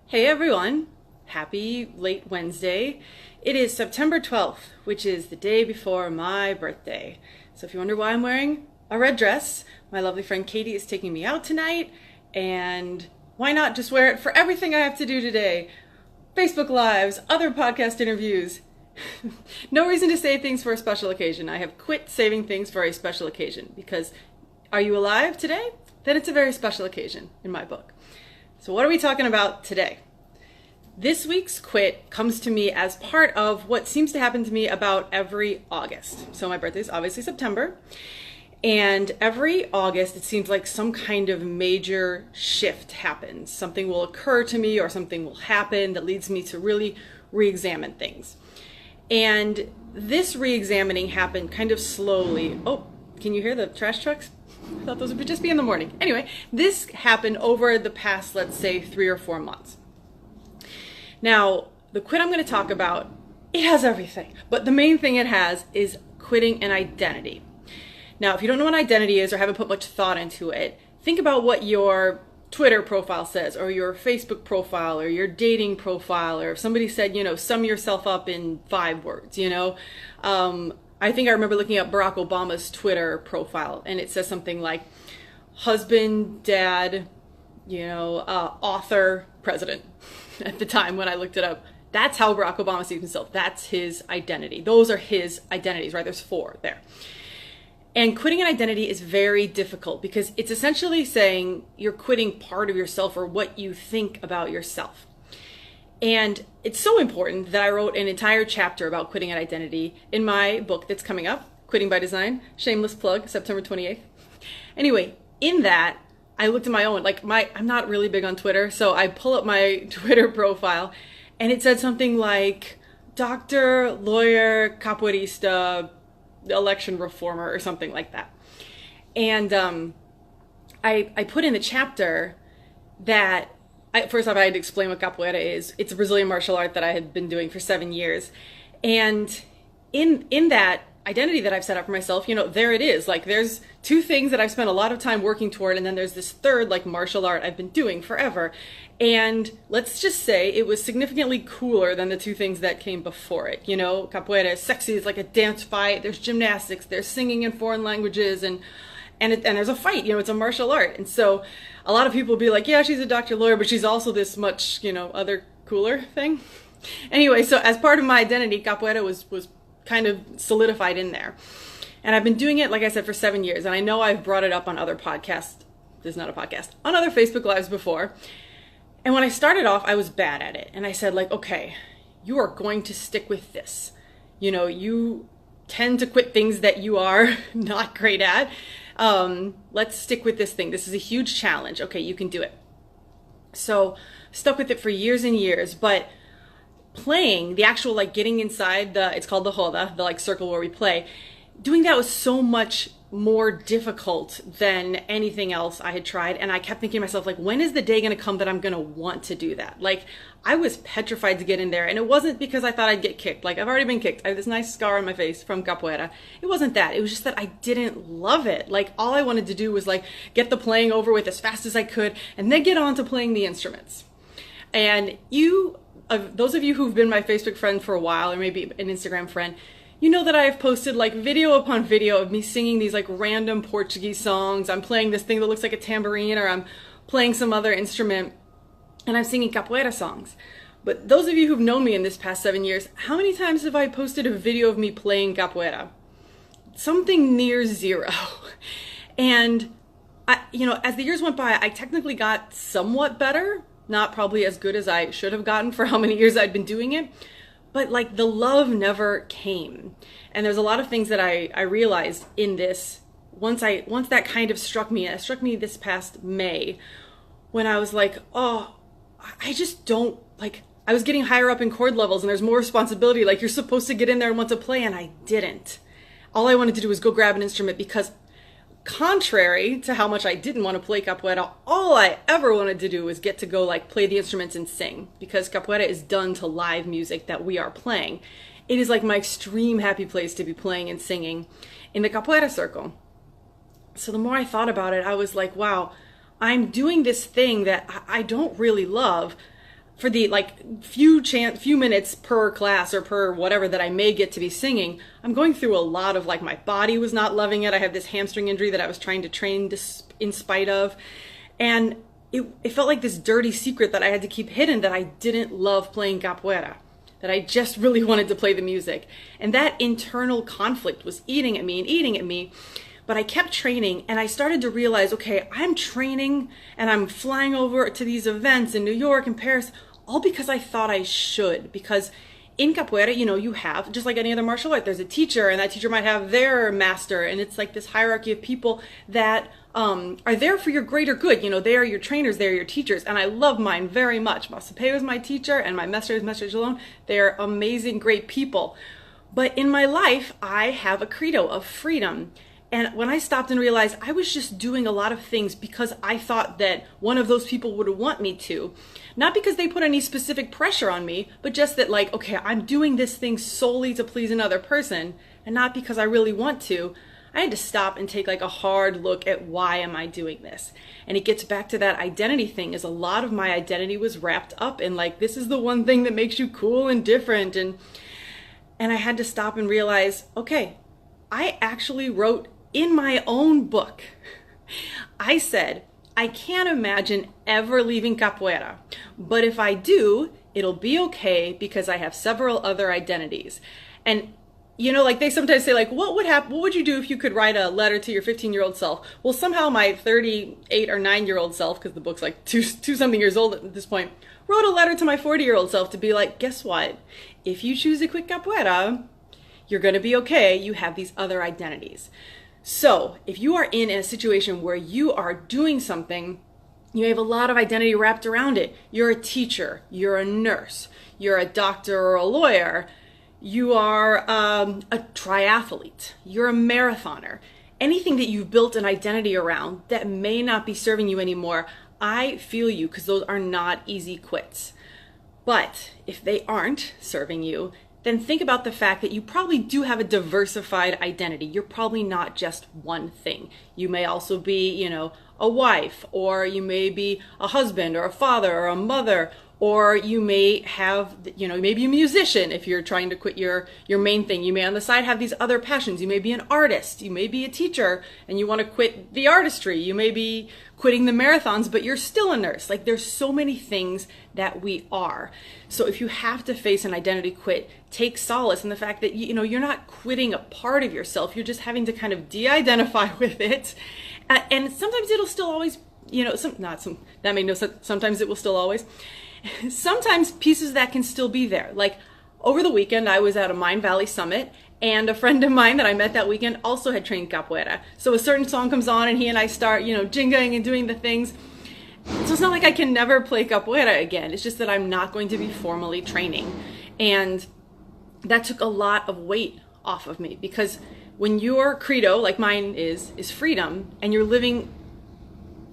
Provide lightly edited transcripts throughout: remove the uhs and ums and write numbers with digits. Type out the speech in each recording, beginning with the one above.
Hey everyone, happy late Wednesday. It is September 12th, which is the day before my birthday. So if you wonder why I'm wearing a red dress, my lovely friend Katie is taking me out tonight, and why not just wear it for everything I have to do today? Facebook Lives, other podcast interviews. No reason to save things for a special occasion. I have quit saving things for a special occasion because are you alive today? Then it's a very special occasion in my book. So what are we talking about today? This week's quit comes to me as part of what seems to happen to me about every August. So my birthday is obviously September, and every August it seems like some kind of major shift happens. Something will occur to me or something will happen that leads me to really re-examine things. And this re-examining happened kind of slowly. Oh, can you hear the trash trucks? I thought those would just be in the morning. Anyway, this happened over the past, let's say, 3 or 4 months. Now, the quit I'm going to talk about, it has everything. But the main thing it has is quitting an identity. Now, if you don't know what identity is or haven't put much thought into it, think about what your Twitter profile says, or your Facebook profile, or your dating profile, or if somebody said, sum yourself up in 5 words, I think I remember looking up Barack Obama's Twitter profile, and it says something like husband, dad, author, president at the time when I looked it up. That's how Barack Obama sees himself. That's his identity. Those are his identities, right? There's 4 there. And quitting an identity is very difficult because it's essentially saying you're quitting part of yourself or what you think about yourself. And it's so important that I wrote an entire chapter about quitting an identity in my book that's coming up, Quitting by Design, shameless plug, September 28th. Anyway, in that, I looked at my own, I'm not really big on Twitter, so I pull up my Twitter profile, and it said something like, doctor, lawyer, capoeirista, election reformer, or something like that. And I put in the chapter that, first off, I had to explain what capoeira is. It's a Brazilian martial art that I had been doing for 7 years. And in that identity that I've set up for myself, there it is. There's 2 things that I've spent a lot of time working toward, and then there's this third, martial art I've been doing forever. And let's just say it was significantly cooler than the 2 things that came before it. Capoeira is sexy, it's like a dance fight, there's gymnastics, there's singing in foreign languages, and there's a fight, it's a martial art. And so a lot of people will be like, yeah, she's a doctor lawyer, but she's also this much, other cooler thing. Anyway, so as part of my identity, capoeira was kind of solidified in there. And I've been doing it, like I said, for 7 years. And I know I've brought it up on other podcasts. There's not a podcast. On other Facebook Lives before. And when I started off, I was bad at it. And I said, okay, you are going to stick with this. You tend to quit things that you are not great at. Let's stick with this thing. This is a huge challenge. Okay, you can do it. So stuck with it for years and years, but playing the actual, getting inside it's called the roda, the circle where we play, doing that was so much more difficult than anything else I had tried. And I kept thinking to myself, when is the day going to come that I'm going to want to do that? I was petrified to get in there. And it wasn't because I thought I'd get kicked. I've already been kicked. I have this nice scar on my face from capoeira. It wasn't that. It was just that I didn't love it. All I wanted to do was get the playing over with as fast as I could and then get on to playing the instruments. And those of you who've been my Facebook friend for a while, or maybe an Instagram friend, you know that I have posted video upon video of me singing these random Portuguese songs. I'm playing this thing that looks like a tambourine, or I'm playing some other instrument, and I'm singing capoeira songs. But those of you who've known me in this past 7 years, how many times have I posted a video of me playing capoeira? Something near 0. And as the years went by, I technically got somewhat better. Not probably as good as I should have gotten for how many years I'd been doing it. But the love never came. And there's a lot of things that I realized in this once that kind of struck me. It struck me this past May when I was I just don't, I was getting higher up in chord levels and there's more responsibility. You're supposed to get in there and want to play, and I didn't. All I wanted to do was go grab an instrument because, contrary to how much I didn't want to play capoeira, all I ever wanted to do was get to go play the instruments and sing, because capoeira is done to live music that we are playing. It is my extreme happy place to be playing and singing in the capoeira circle. So the more I thought about it, I was wow, I'm doing this thing that I don't really love. for the like few minutes per class or per whatever that I may get to be singing, I'm going through a lot of like, my body was not loving it. I have this hamstring injury that I was trying to train in spite of. And it felt like this dirty secret that I had to keep hidden, that I didn't love playing capoeira, that I just really wanted to play the music. And that internal conflict was eating at me and eating at me. But I kept training, and I started to realize, okay, I'm training and I'm flying over to these events in New York and Paris, all because I thought I should. Because in capoeira, you know, you have, just like any other martial art, there's a teacher, and that teacher might have their master, and it's like this hierarchy of people that are there for your greater good. You know, they are your trainers, they are your teachers, and I love mine very much. Masapeo is my teacher, and my master is Master Jalon. They're amazing, great people. But in my life, I have a credo of freedom. And when I stopped and realized I was just doing a lot of things because I thought that one of those people would want me to, not because they put any specific pressure on me, but just that like, okay, I'm doing this thing solely to please another person and not because I really want to, I had to stop and take like a hard look at why am I doing this? And it gets back to that identity thing, is a lot of my identity was wrapped up in like, this is the one thing that makes you cool and different. And I had to stop and realize, okay, I actually wrote in my own book, I said, I can't imagine ever leaving capoeira, but if I do, it'll be okay because I have several other identities. And you know, like they sometimes say like, what would you do if you could write a letter to your 15-year-old self? Well, somehow my 38 or 9-year-old self, because the book's like two something years old at this point, wrote a letter to my 40-year-old self to be like, guess what? If you choose to quit capoeira, you're going to be okay. You have these other identities. So if you are in a situation where you are doing something, you have a lot of identity wrapped around it. You're a teacher, you're a nurse, you're a doctor or a lawyer, you are a triathlete, you're a marathoner. Anything that you've built an identity around that may not be serving you anymore, I feel you, because those are not easy quits. But if they aren't serving you, then think about the fact that you probably do have a diversified identity. You're probably not just one thing. You may also be, you know, a wife, or you may be a husband or a father or a mother, or you may have, you know, maybe a musician if you're trying to quit your main thing. You may on the side have these other passions. You may be an artist. You may be a teacher and you want to quit the artistry. You may be quitting the marathons, but you're still a nurse. Like, there's so many things that we are. So if you have to face an identity quit, take solace in the fact that, you know, you're not quitting a part of yourself. You're just having to kind of de-identify with it. And sometimes it'll still always, you know, that made no sense. Sometimes it will still always. Sometimes pieces that can still be there. Like over the weekend, I was at a Mind Valley Summit, and a friend of mine that I met that weekend also had trained capoeira. So a certain song comes on and he and I start, you know, jingling and doing the things. So it's not like I can never play capoeira again. It's just that I'm not going to be formally training. And that took a lot of weight off of me, because when your credo, like mine is freedom, and you're living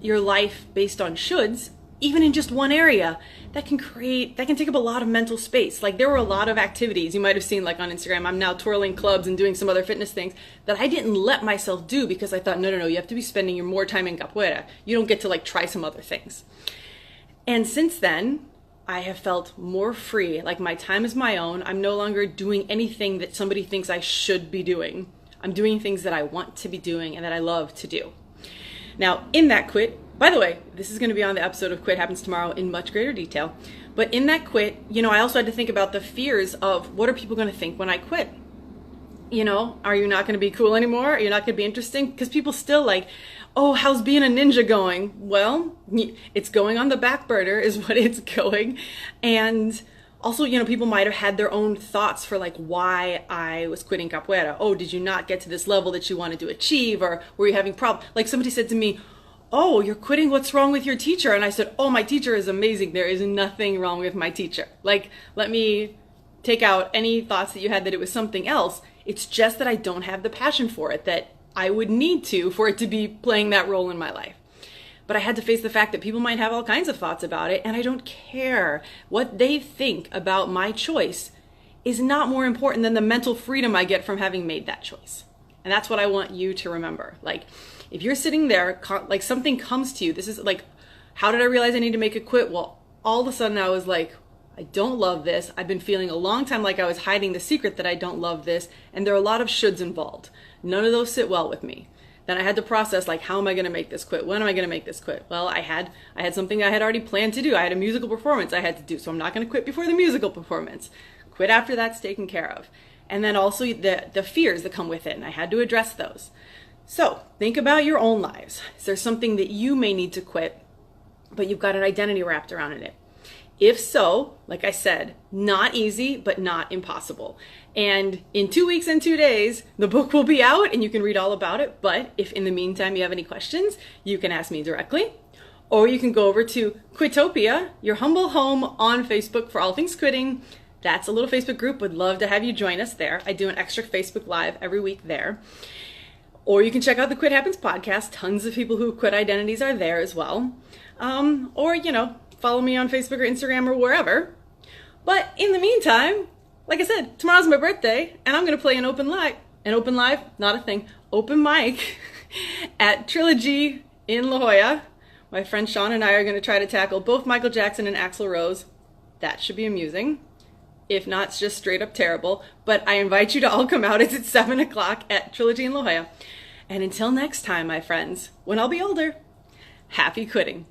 your life based on shoulds, even in just one area, that can take up a lot of mental space. Like, there were a lot of activities you might have seen, like on Instagram. I'm now twirling clubs and doing some other fitness things that I didn't let myself do, because I thought, no, you have to be spending your more time in capoeira. You don't get to like try some other things. And since then, I have felt more free. Like, my time is my own. I'm no longer doing anything that somebody thinks I should be doing. I'm doing things that I want to be doing and that I love to do. Now, in that quit, by the way, this is going to be on the episode of Quit Happens Tomorrow in much greater detail. But in that quit, you know, I also had to think about the fears of, what are people going to think when I quit? You know, are you not going to be cool anymore? Are you not going to be interesting? Because people still like, oh, how's being a ninja going? Well, it's going on the back burner is what it's going. And also, you know, people might have had their own thoughts for like why I was quitting capoeira. Oh, did you not get to this level that you wanted to achieve? Or were you having problems? Like, somebody said to me, oh, you're quitting, what's wrong with your teacher? And I said, oh, my teacher is amazing. There is nothing wrong with my teacher. Like, let me take out any thoughts that you had that it was something else. It's just that I don't have the passion for it that I would need to for it to be playing that role in my life. But I had to face the fact that people might have all kinds of thoughts about it, and I don't care. What they think about my choice is not more important than the mental freedom I get from having made that choice. And that's what I want you to remember. Like, if you're sitting there, like something comes to you, this is like, how did I realize I need to make a quit? Well, all of a sudden I was like, I don't love this. I've been feeling a long time like I was hiding the secret that I don't love this. And there are a lot of shoulds involved. None of those sit well with me. Then I had to process, like, how am I going to make this quit? When am I going to make this quit? Well, I had something I had already planned to do. I had a musical performance I had to do. So I'm not going to quit before the musical performance. Quit after that's taken care of. And then also the fears that come with it. And I had to address those. So think about your own lives. Is there something that you may need to quit, but you've got an identity wrapped around it? If so, like I said, not easy, but not impossible. And in 2 weeks and 2 days, the book will be out and you can read all about it. But if in the meantime you have any questions, you can ask me directly, or you can go over to Quitopia, your humble home on Facebook for all things quitting. That's a little Facebook group. Would love to have you join us there. I do an extra Facebook Live every week there. Or you can check out the Quit Happens podcast. Tons of people who quit identities are there as well. Or, follow me on Facebook or Instagram or wherever. But in the meantime, like I said, tomorrow's my birthday and I'm going to play an open mic, not a thing, open mic at Trilogy in La Jolla. My friend Sean and I are going to try to tackle both Michael Jackson and Axl Rose. That should be amusing. If not, it's just straight up terrible. But I invite you to all come out. It's at 7 o'clock at Trilogy in La Jolla. And until next time, my friends, when I'll be older, happy quitting.